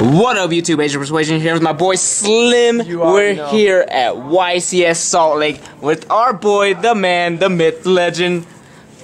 What up, YouTube? Asian Persuasion here with my boy Slim. We're here at YCS Salt Lake with our boy, the man, the myth, the legend,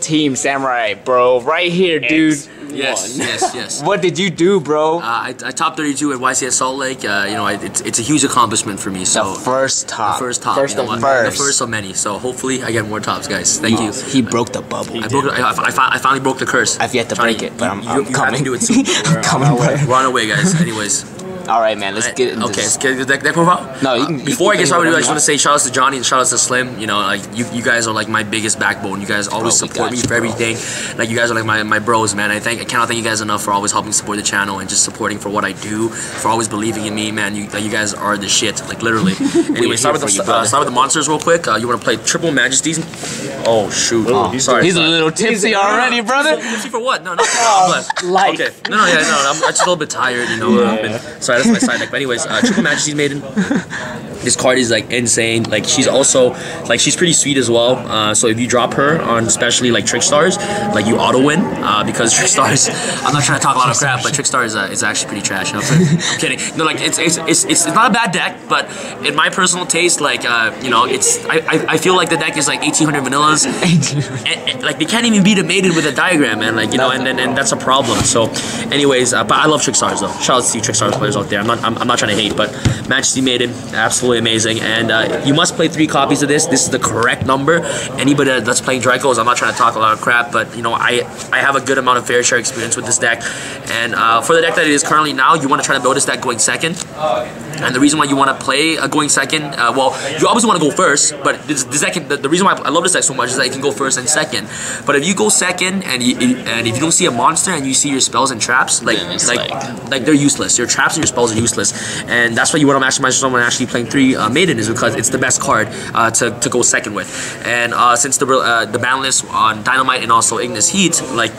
TeamSamuraix, bro. Right here, dude. Yes. What did you do, bro? I top 32 at YCS Salt Lake. It's a huge accomplishment for me. So the first top. The first of many. So hopefully I get more tops, guys. Thank you. He broke the bubble. I finally broke the curse. I've yet to break it, but I'm you coming. have to do it soon. I'm coming. We're on our way, guys. Anyways. Alright, man, let's get into okay, let's get the deck profile? No, you can. Before I get started, I just want to say shout outs to Johnny and shout outs to Slim. You know, like you guys are like my biggest backbone. You guys always support me for everything. Like you guys are like my bros, man. I cannot thank you guys enough for always helping support the channel and just supporting for what I do, for always believing in me, man. You guys are the shit, like literally. Anyway, start with the monsters real quick. You want to play Triple Majesties? Oh shoot! Sorry, he's a little tipsy already, brother. Tipsy for what? No, not life. Okay, no. I'm just a little bit tired, you know. Sorry, that's my side deck. But anyways, Triple Majesty's Maiden. This card is like insane. Like she's also like she's pretty sweet as well. So if you drop her on especially like Trick Stars, like you auto win because Trick Stars. I'm not trying to talk a lot of crap, but Trick Stars is actually pretty trash. You know what I'm saying? I'm kidding. No, like it's not a bad deck, but in my personal taste, like you know, I feel like the deck is like 1800 vanillas. and, like they can't even beat a Maiden with a diagram, man. Like you know, and that's a problem. So, anyways, but I love Trick Stars though. Shout out to you Trick Stars players out there. I'm not trying to hate, but Majesty Maiden, absolutely amazing. And you must play 3 copies of this. This is the correct number. Anybody that's playing Dracos, I'm not trying to talk a lot of crap, but you know, I have a good amount of fair share experience with this deck. And for the deck that it is currently now, you want to try to build this deck going second. And the reason why you want to play going second, well, you obviously want to go first, but this deck, the reason why I love this deck so much is that it can go first and second. But if you go second and if you don't see a monster and you see your spells and traps, like they're useless. Your traps and your spells are useless, and that's why you want to maximize someone actually playing 3 Maiden, is because it's the best card to go second with. And since the ban list on Dynamite and also Ignis Heat, like,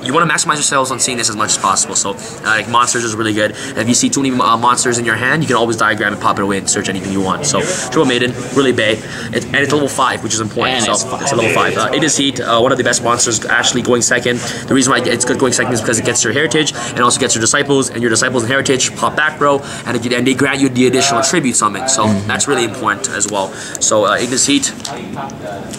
you want to maximize yourselves on seeing this as much as possible. So, like, monsters is really good. And if you see too many monsters in your hand, you can always diagram and pop it away and search anything you want. So, Triple Maiden, really bae. And it's level 5, which is important. It's a level 5. It is Heat, one of the best monsters actually going second. The reason why it's good going second is because it gets your heritage and also gets your disciples. And your disciples and heritage pop back row, and they grant you the additional tribute summon. So, that's really important as well. So, Ignis Heat,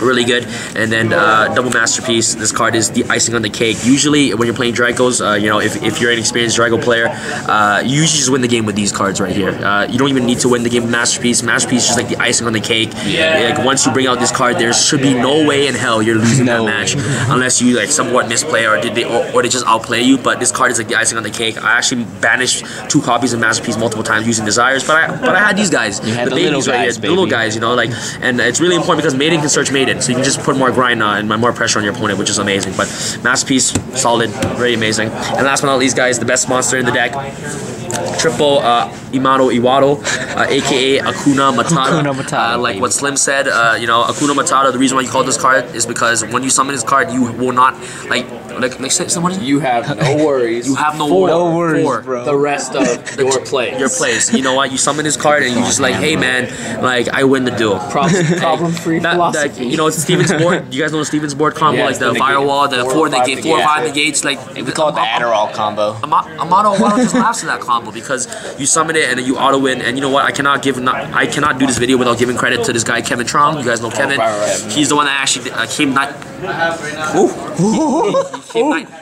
really good. And then, Double Masterpiece. This card is the icing on the cake. Usually, when you're playing Dracos, you know, if you're an experienced Draco player, you usually just win the game with these cards right here. You don't even need to win the game with Masterpiece. Masterpiece is just like the icing on the cake. Like once you bring out this card, there should be no way in hell you're losing that match, unless you like somewhat misplay or they just outplay you. But this card is like the icing on the cake. I actually banished 2 copies of Masterpiece multiple times using Desires, but I had these guys, the babies right here, the little guys, you know, like, and it's really important because Maiden can search Maiden, so you can just put more grind and more pressure on your opponent, which is amazing. But Masterpiece, solid, very amazing. And last but not least, guys, the best monster in the deck, Triple Imano Iwado, aka Akuna Matata. Like what Slim said, you know, Akuna Matata, the reason why you call this card is because when you summon this card, you will not, like someone, you have no worries. You have no worries, bro. The rest of your plays. Your plays. You know what? You summon this card and you just like, hey man, like I win the duel. Problem-free philosophy. You know, it's Steven's board. You guys know the Steven's board combo, like the firewall, the 4 or 5 negates, like we call it the Adderall combo. Amano Iwado just laughs at that combo because you summon it and then you auto win. And you know what? I cannot do this video without giving credit to this guy Kevin Trong. You guys know Kevin. He's the one that actually came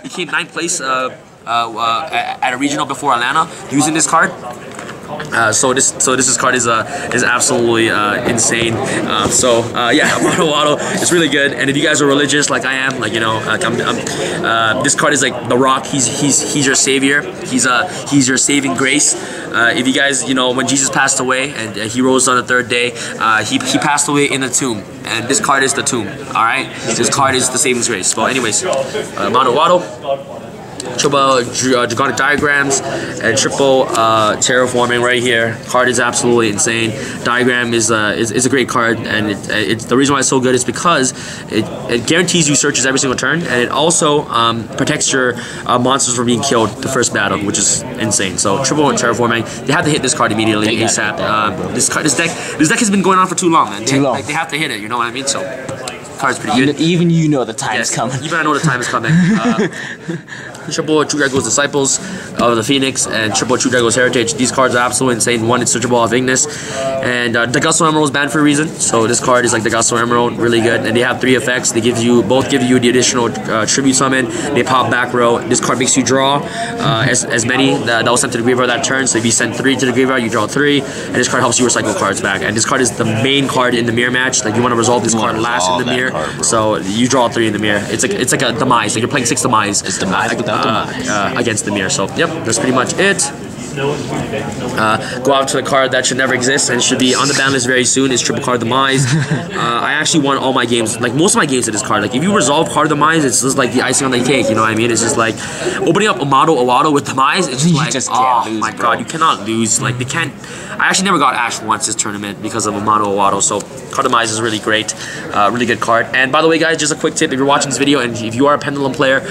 he came 9th place at a regional before Atlanta using this card. So this card is absolutely insane. Yeah, Amano Iwado is really good. And if you guys are religious like I am, like, you know, like this card is like the Rock. He's your savior. He's your saving grace. If you guys, you know, when Jesus passed away and he rose on the 3rd day, he passed away in the tomb, and this card is the tomb. All right, this card is the saving grace. Well, anyways, Amano Iwado. Triple Draconic Diagrams and triple Terraforming right here. Card is absolutely insane. Diagram is a great card, and it's the reason why it's so good is because it guarantees you searches every single turn, and it also protects your monsters from being killed the first battle, which is insane. So triple Terraforming, they have to hit this card immediately ASAP. This deck has been going on for too long, man. Like, they have to hit it. You know what I mean? So. Card's pretty good. Even you know the time is coming. Even I know the time is coming. triple True Drago's Disciples of the Phoenix, and triple True Drago's Heritage. These cards are absolutely insane. One, it's searchable of Ignis, and the Gusto Emerald is banned for a reason. So this card is like the Gusto Emerald, really good. And they have 3 effects. They both give you the additional tribute summon. They pop back row. This card makes you draw as many that was sent to the graveyard that turn. So if you send 3 to the graveyard, you draw 3, and this card helps you recycle cards back. And this card is the main card in the mirror match. Like you want to resolve this card last in the mirror, so you draw 3 in the mirror. It's like a demise. Like you're playing 6 demise. It's demise without demise. Against the mirror. So yep, that's pretty much it. Go out to the card that should never exist and should be on the ban list very soon is triple Card Demise. I actually won all my games, like most of my games with this card. Like if you resolve Card Demise, it's just like the icing on the cake, you know what I mean? It's just like opening up Amado Awado with Demise, it's just like, oh my god, you cannot lose. Like they can't. I actually never got Ash once this tournament because of Amado Awado, so Card Demise is really great, really good card. And by the way guys, just a quick tip, if you're watching this video and if you are a Pendulum player,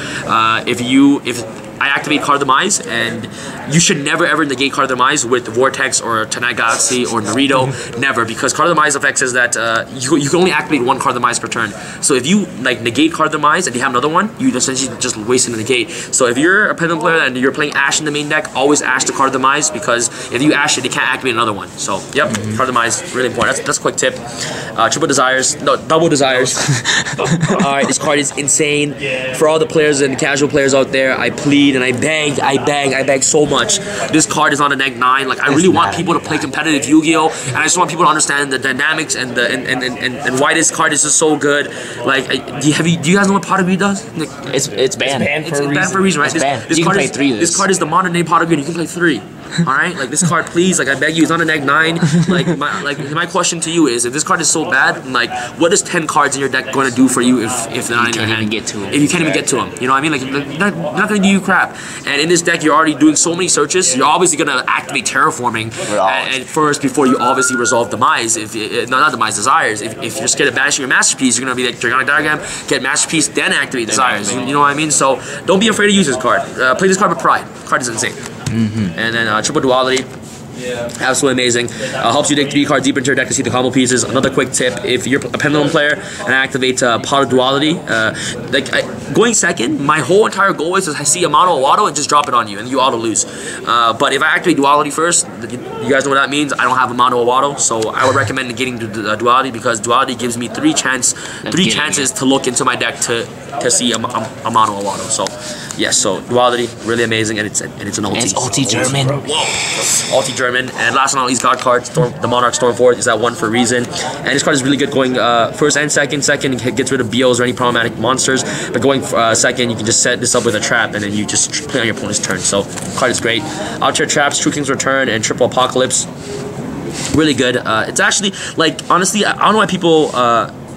if I activate Card Demise, and you should never ever negate Card Demise with Vortex or Tonight Galaxy or Naruto, never, because Card Demise effect says that you can only activate 1 Card Demise per turn. So if you like negate Card Demise and you have another one, you essentially just wasting the negate. So if you're a Pendulum player and you're playing Ash in the main deck, always Ash the Card Demise, because if you Ash it, they can't activate another one. So yep, Card Demise, really important. That's a quick tip. Triple Desires, no, double Desires. Alright, this card is insane. For all the players and casual players out there, I plead and I beg so much. This card is on a neg 9. Like I really want people to play competitive Yu-Gi-Oh, and I just want people to understand the dynamics and why this card is just so good. Like, do you guys know what Pot of Greed does? It's banned. It's banned for a reason, right? This card is the modern day Pot of Greed. You can play 3. Alright, like this card, please, like I beg you, it's on a neg 9. Like my question to you is, if this card is so bad, like what is 10 cards in your deck going to do for you if they're not in your hand? If you can't even get to them, you know what I mean? Like they're not going to do you crap. And in this deck, you're already doing so many searches. You're obviously going to activate Terraforming and first before you obviously resolve Demise. Not Demise, Desires. If you're scared of banishing your Masterpiece, you're going to be like Dragonic Diagram, get Masterpiece, then activate Desires. You know what I mean? So don't be afraid to use this card. Play this card with pride. Card is insane. And then triple Duality, absolutely amazing. Helps you dig 3 cards deep into your deck to see the combo pieces. Another quick tip, if you're a Pendulum player and I activate Pot of Duality, going second, my whole entire goal is to see a mono Awado and just drop it on you and you auto lose. But if I activate Duality first, you guys know what that means. I don't have a mono Awado, so I would recommend negating Duality, because Duality gives me 3 chances to look into my deck to see a mono Awado. So yes, so Duality, really amazing, and it's an ulti. It's ulti German. Whoa. Ulti German. And last but not least, God card, the Monarch Stormforth is that 1 for a reason. And this card is really good going first and second. Second, it gets rid of BOs or any problematic monsters. But going second, you can just set this up with a trap and then you just play on your opponent's turn. So card is great. Out-tier traps, True King's Return, and Triple Apocalypse. Really good. It's actually, like, honestly, I don't know why people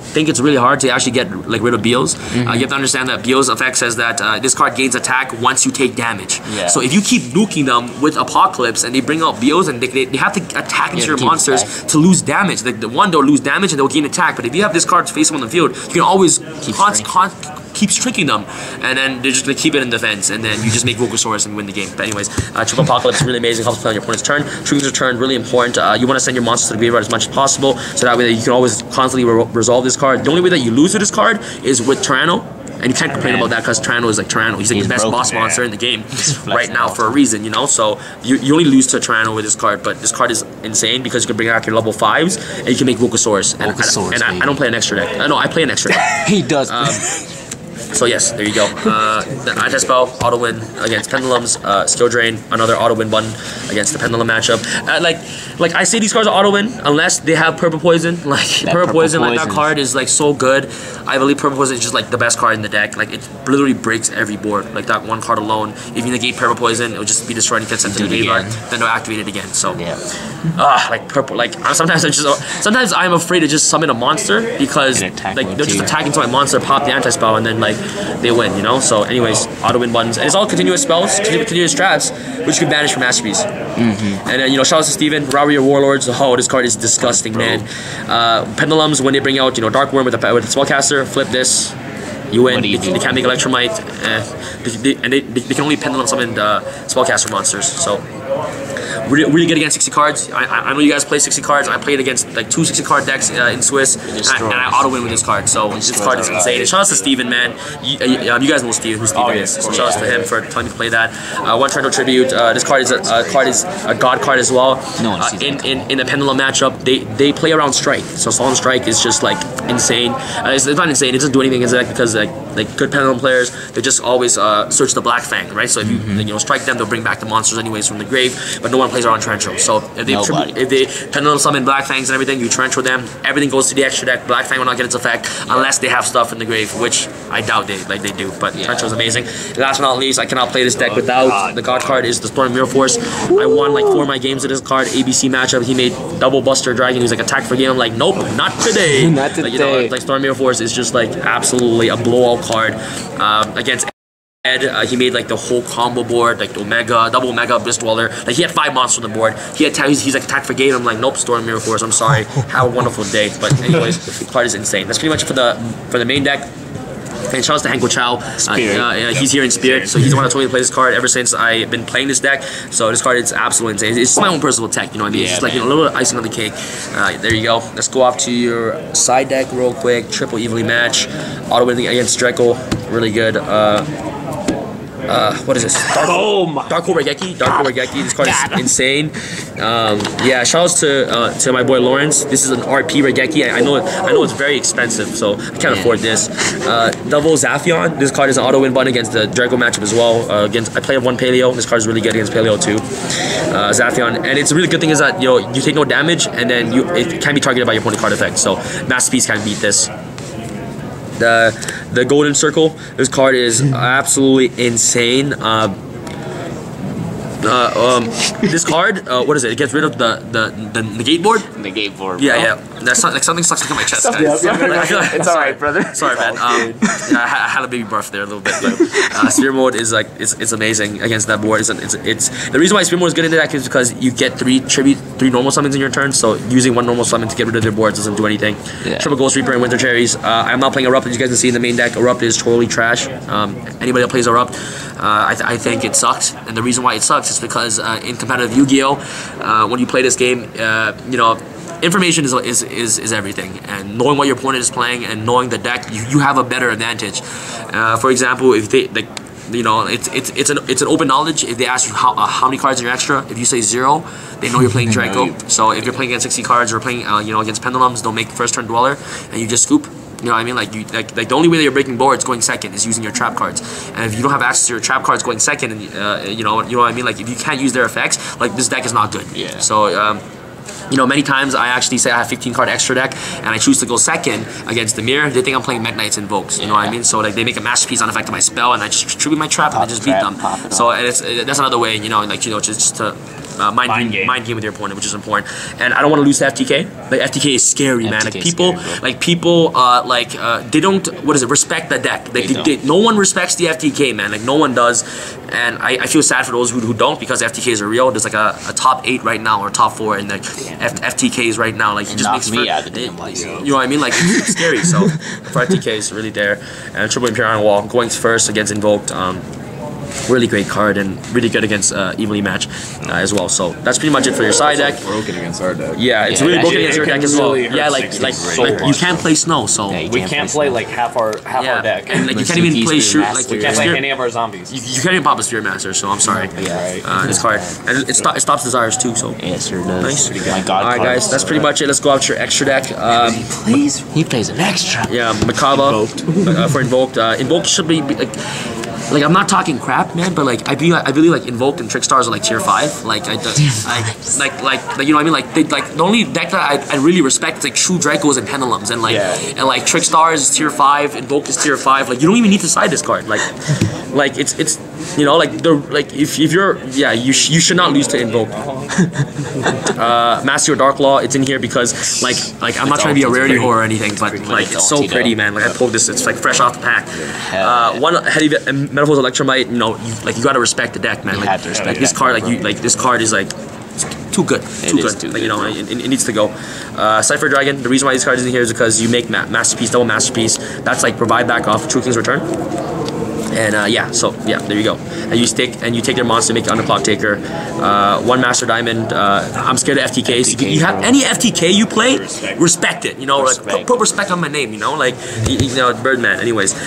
think it's really hard to actually get like rid of BOs. You have to understand that BO's effect says that this card gains attack once you take damage. So if you keep nuking them with Apocalypse and they bring out BOs and they have to attack into your monsters to lose damage. Like the one, they'll lose damage and they'll gain attack. But if you have this card facing on the field, you can always keep tricking them, and then they're just gonna keep it in defense, and then you just make Vogosaurus and win the game. But anyways, Triple Apocalypse is really amazing, helps play on your opponent's turn. True King's Return, really important. You want to send your monsters to the graveyard as much as possible, so that way you can always constantly resolve this card. The only way that you lose to this card is with Tyranno, and you can't complain about that because Tyranno is like Tyranno. He's like the best boss monster in the game right now for a reason, you know? So you only lose to Tyranno with this card, but this card is insane because you can bring out your level 5s, and you can make Vogosaurus. And I don't play an extra deck. No, I play an extra deck. He does. So yes, there you go. The anti-spell, auto win against Pendulums, skill drain, another auto win button against the Pendulum matchup. Like I say, these cards are auto win unless they have Purple Poison. Like Purple Poison, like that card is like so good. I believe Purple Poison is just like the best card in the deck. Like it literally breaks every board. Like that one card alone. If you negate Purple Poison, it will just be destroyed and get sent to the graveyard. Then they'll activate it again. So like purple. Like sometimes I'm afraid to just summon a monster because like they'll just attack into my monster, pop the anti-spell, and then like they win, you know? So anyways, auto win buttons. And it's all continuous spells, continuous traps, which you can banish from Masterpiece. And then, you know, shout out to Steven, Robbery of Warlords. Oh, this card is disgusting, man. Pendulums, when they bring out, you know, Dark Worm with the Spellcaster, flip this, you win. They can't make Electromite, and they can only Pendulum summon Spellcaster monsters. So really good against 60 cards. I know you guys play 60 cards. I played against like 2 60 card decks in Swiss, and I auto win with this card. So this card is insane. And shout out to Steven, man. You guys know Steven, who Steven is. So shout out to him for telling me to play that. One Trento Tribute. This card is a god card as well. In the Pendulum matchup, they play around Strike. So Solemn Strike is just like insane. It's not insane. It doesn't do anything against the deck because like good Pendulum players, they just always search the Black Fang, right? So if you strike them, they'll bring back the monsters anyways from the grave. But no one plays around Trencho. So if they Pendulum summon Black Fangs and everything, you Trencho them. Everything goes to the extra deck. Black Fang will not get its effect unless they have stuff in the grave, which I doubt they do. But Trencho is amazing. And last but not least, I cannot play this deck without the God card. Is the Storm Mirror Force. I won like 4 of my games with this card. ABC matchup. He made double Buster Dragon. He was like attack for game. I'm like, nope, not today. Not today. Like, you know, like Storm Mirror Force is just like absolutely a blowout card against. He made like the whole combo board, like the Omega, double Omega, Abyss Dweller. Like he had 5 monsters on the board. He's like attack for game. I'm like, nope, Storm Mirror Force. I'm sorry. Have a wonderful day. But anyways, the card is insane. That's pretty much it for the main deck. And shout out to Hanko Chow. He's here in spirit, so he's the one that told me to play this card ever since I've been playing this deck. So this card is absolutely insane. It's just my own personal tech, you know what I mean? It's just like a little icing on the cake. There you go. Let's go off to your side deck real quick. Triple evenly match. Auto winning against Draco. Really good. What is this? Darko Regeki. This card is insane. Yeah, shout outs to my boy Lawrence. This is an RP Regeki. I know it's very expensive, so I can't afford this. Double Zaphion. This card is an auto win button against the Draco matchup as well. I play 1 Paleo. This card is really good against Paleo too. Zaphion, and it's a really good thing is that you take no damage, and then it can be targeted by your opponent card effect. So Masterpiece can beat this. The Golden Circle. This card is absolutely insane. This card, what is it? It gets rid of the negate board. Negate board. Yeah. That's not, like something stuck in my chest, guys. It's alright, brother. Sorry, man. I had a baby birth there a little bit, but Spear Mode is like it's amazing against that board. It's the reason why Spear Mode is good into that is because you get 3 normal summons in your turn. So using 1 normal summon to get rid of their boards doesn't do anything. Triple Ghost Reaper and Winter Cherries. I'm not playing Erupt, as you guys can see in the main deck. Erupt is totally trash. Anybody that plays Erupt, I think it sucks, and the reason why it sucks is because in competitive Yu-Gi-Oh, when you play this game, information is everything, and knowing what your opponent is playing and knowing the deck, you have a better advantage. For example, if they it's an open knowledge. If they ask you how many cards are your extra, if you say 0, they know you're playing Draco. So if you're playing against 60 cards or playing against Pendulums, they'll make first turn Dweller, and you just scoop. You know what I mean? Like the only way that you're breaking boards going second is using your trap cards. And if you don't have access to your trap cards going second, and you know what I mean? Like if you can't use their effects, like this deck is not good. Yeah. So many times I actually say I have 15 card extra deck and I choose to go second against the mirror. They think I'm playing Met Knights Invokes. You know what I mean? So like they make a masterpiece unaffected my spell and I just tribute my trap and I just beat them. So and that's another way, just to mind game with your opponent, which is important. And I don't want to lose to FTK. Like FTK is scary, man. Like people they don't respect the deck. Like no one respects the FTK, man. Like no one does. And I feel sad for those who don't, because FTKs are real. There's like a top 8 right now or top 4 in the FTKs right now. Like he just makes me out of the damn lights. You know what I mean? Like it's scary. So for FTK is really there. And Triple Imperial Wall going first against Invoked. Really great card and really good against evenly match as well. So that's pretty much it for your side deck. Broken against our deck. Yeah, it's really broken against your deck as well. Yeah, like you can't play Snow, so we can't play like half our deck. And like you can't even play shoot. Like we can't play any of our zombies. You can't even pop a Spirit Master. So I'm sorry. This card and it stops Desires too. So yeah, sure does. Nice. All right, guys, that's pretty much it. Let's go out to your extra deck. He plays an extra. Yeah, Makaba for Invoked. Invoked should be like I'm not talking crap, man, but like I believe like Invoked and Trickstars are like tier 5. Like you know what I mean? Like the only deck that I really respect is like true Dracos and Pendulums, and like Trickstars is tier 5, Invoked is tier 5. Like you don't even need to side this card. Like it's if you're you should not lose to Invoked. Master Your Dark Law, it's in here because like I'm not trying to be a rarity whore or anything, but like it's so pretty, man. Like I pulled this, it's like fresh off the pack. One heavy Metaphors Electromite, you gotta respect the deck, man. Like this card, this card is like too good, too good. It needs to go. Cypher Dragon. The reason why this card is in here is because you make Masterpiece, double Masterpiece. That's like provide back off True King's Return. And yeah, so yeah, there you go. And you take their monster, make it underclock taker. 1 master diamond. I'm scared of FTKs. You have any FTK you play, respect it. You know, like put respect on my name. You know, like you know, Birdman. Anyways, 1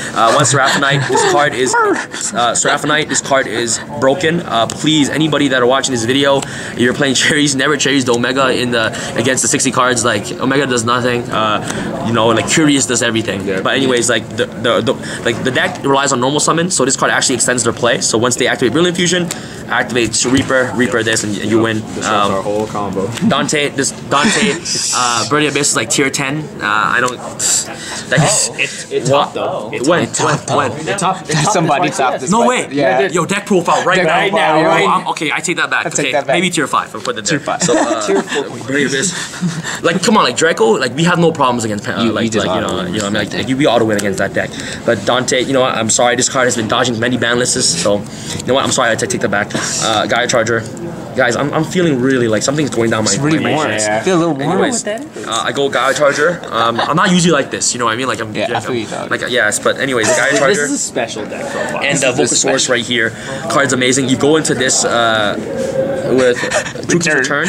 Seraphinite. This card is Seraphinite. This card is broken. Please, anybody that are watching this video, you're playing cherries. Never cherries the Omega in the against the 60 cards. Like Omega does nothing. You know, like Curious does everything. But anyways, like the deck relies on normal summon, so this card actually extends their play. So once they activate Brilliant Fusion, activate Reaper this, and you win. Our whole combo. Dante, Burning Abyss is like tier 10. I don't. It topped though. When? Somebody topped this. No way. Yeah. Yo, deck profile right now. Right now. Okay, I take that back. Take that back. Maybe tier 5. I'll put it there. Tier 5. So Tier 4. Burning Abyss. Like, come on, like Draco. Like we have no problems against like you know, I mean, like we auto win against that deck. But Dante, you know what? I'm sorry. This card has been dodging many ban lists. So you know what? I'm sorry. I take that back. Gaia Charger. Guys, I'm feeling really like something's going down my really warm. chest. Feel a little warm Anyways, with that. I go Gaia Charger. I'm not usually like this, you know what I mean? Like I feel you, dog. like yes, but anyways, the Gaia Charger. This is a special deck profile. And the Vocasaurus right here. Card's amazing. You go into this with Troop's Return.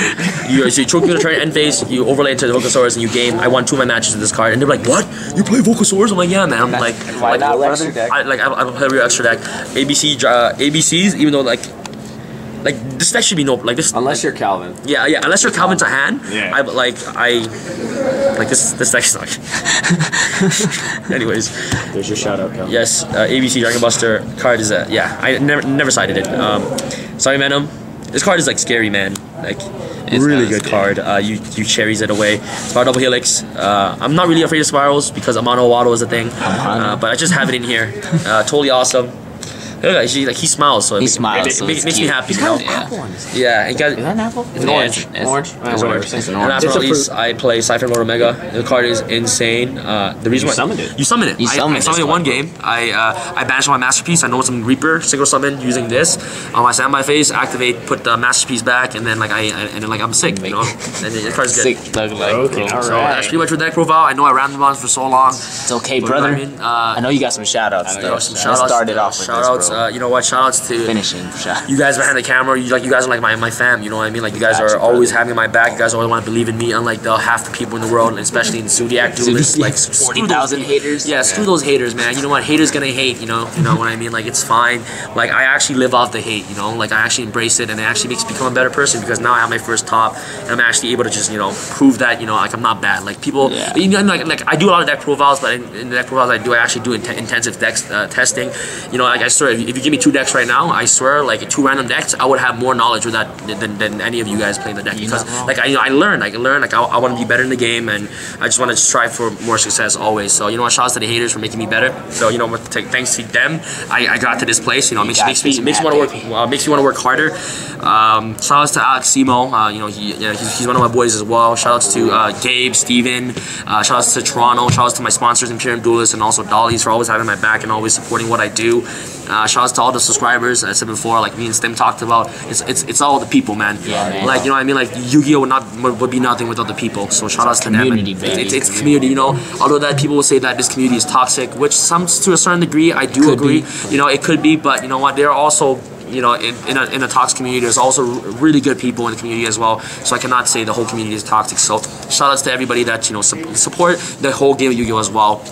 You Troop's Return end phase, you overlay into the Vocasaurus and you game. I won 2 of my matches with this card. And they're like, what? You play Vocasaurus? I'm like, yeah, man. I'm like, why not extra deck? I play real extra deck. ABCs, even though like this deck should be no like this. Unless you're Calvin. Yeah, unless you're Calvin to hand. Yeah. I like this deck is not. Anyways, There's your shout out, Calvin. yes, ABC Dragon Buster card is yeah. I never cited it. Sorry, Venom. This card is like scary, man. Like It's really kinda good card. You cherries it away. Spiral Double Helix. I'm not really afraid of spirals because Amano Wado is a thing. But I just have it in here. Totally awesome. Look at that, like he smiles, so it makes me happy. You know? Yeah, and guys, Is that an apple? it's an orange. Orange? It's orange. It's an And orange. last but not least, I play Cypher Lord Omega. The card is insane. The reason You why summoned it. You summoned it. You I summoned summoned it this one game. I banished my masterpiece. I know it's some Reaper single summon using this on my standby phase. Activate, put the masterpiece back, and then like I'm sick. You know, and the card's good. Sick thug like. Okay, bro. So that's pretty much your deck profile. I know I ran them on for so long. It's okay, But brother. you know what I know you got some shout outs You though. know, some Let's shout outs. start it off with Shout outs. this, bro. You know what? Shout outs to Finishing for shout. you guys behind the camera. You guys are like my fam. You know what I mean? Like you guys are always having my back. You guys always want to believe in me. Unlike the half the people in the world, and especially in Zodiac duelists, like 40,000 haters. Yeah, screw those haters, man. You know what? Haters gonna hate. You know what I mean? Like it's fine. Like I actually live off the hate. You know, like I actually embrace it, and it actually makes me become a better person because now I have my first top, and I'm actually able to just prove that like I'm not bad. Like people, like I do a lot of deck profiles, but in the deck profiles I actually do intensive deck testing. Like I swear, if you give me 2 decks right now, I swear, like 2 random decks, I would have more knowledge with that than any of you guys playing the deck because like I learn, like I want to be better in the game, and I just want to strive for more success always. So shout out to the haters for making me better. So thanks to them, I got to this place. Makes me want to work. Makes me want to work harder. Shout outs to Alex Simo. He's one of my boys as well. Shout outs to Gabe, Steven. Shout outs to Toronto. Shout outs to my sponsors, Imperium Duelist, and also Dolly's for always having my back and always supporting what I do. Shout outs to all the subscribers. I said before, like me and Stim talked about. It's all the people, man. Yeah, man. Like I mean, like Yugioh would be nothing without the people. So shout outs to them. Community, baby. It's community. Although that people will say that this community is toxic, which some to a certain degree I do agree. It could be, but you know what? There are also in a toxic community, there's also really good people in the community as well. So I cannot say the whole community is toxic. So shout outs to everybody that support the whole game of Yu-Gi-Oh as well.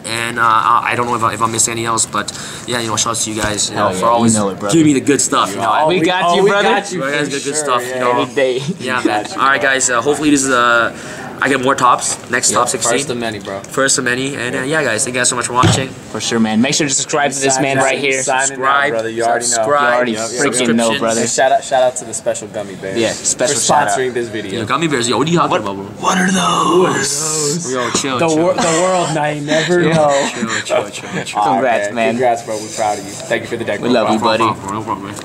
And I don't know if I'm missing anything else, but yeah, shout out to you guys, for always giving me the good stuff. We got you, brother. You guys got good stuff. Any day. Yeah, man. All right, guys. Hopefully this is I get more tops. Next top 16. First of many, bro. First of many. And yeah, guys, thank you guys so much for watching. For sure, man. Make sure to subscribe to this man right here. Subscribe, brother. You already know. You already freaking know, brother. And shout out to the special gummy bears. Yeah, special for shout sponsoring out. this video. Gummy bears. Yo, what are you talking about, bro? What are those? Yo, chill. The world now you never know. Chill. Congrats, man. Congrats, bro. We're proud of you. Thank you for the deck. We love you, buddy. No problem, man.